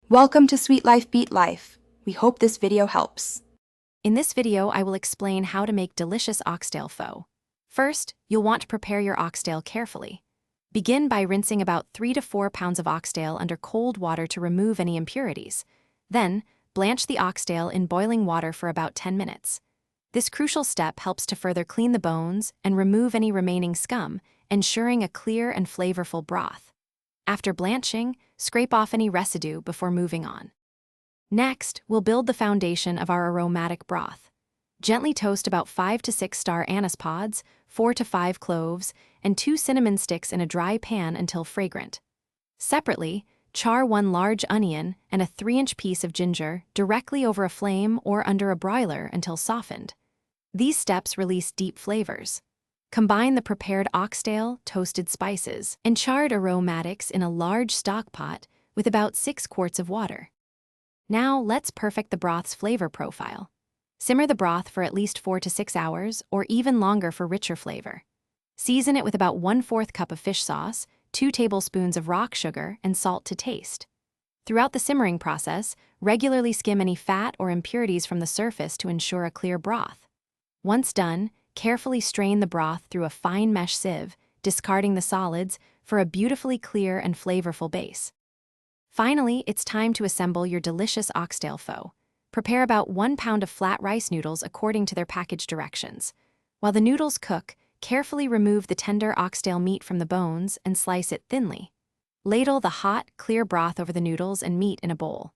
Welcome to Sweet Life Beat Life. We hope this video helps. In this video, I will explain how to make delicious oxtail pho. First, you'll want to prepare your oxtail carefully. Begin by rinsing about 3 to 4 pounds of oxtail under cold water to remove any impurities. Then, blanch the oxtail in boiling water for about 10 minutes. This crucial step helps to further clean the bones and remove any remaining scum, ensuring a clear and flavorful broth. After blanching, scrape off any residue before moving on. Next, we'll build the foundation of our aromatic broth. Gently toast about 5 to 6 star anise pods, 4 to 5 cloves, and 2 cinnamon sticks in a dry pan until fragrant. Separately, char 1 large onion and a 3-inch piece of ginger directly over a flame or under a broiler until softened. These steps release deep flavors. Combine the prepared oxtail, toasted spices, and charred aromatics in a large stock pot with about 6 quarts of water. Now, let's perfect the broth's flavor profile. Simmer the broth for at least 4 to 6 hours, or even longer for richer flavor. Season it with about 1/4 cup of fish sauce, 2 tablespoons of rock sugar, and salt to taste. Throughout the simmering process, regularly skim any fat or impurities from the surface to ensure a clear broth. Once done, carefully strain the broth through a fine mesh sieve, discarding the solids, for a beautifully clear and flavorful base. Finally, it's time to assemble your delicious oxtail pho. Prepare about 1 pound of flat rice noodles according to their package directions. While the noodles cook, carefully remove the tender oxtail meat from the bones and slice it thinly. Ladle the hot, clear broth over the noodles and meat in a bowl.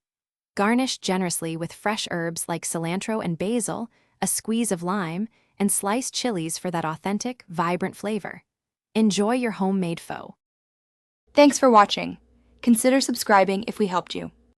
Garnish generously with fresh herbs like cilantro and basil, a squeeze of lime, and sliced chilies for that authentic, vibrant flavor. Enjoy your homemade pho. Thanks for watching. Consider subscribing if we helped you.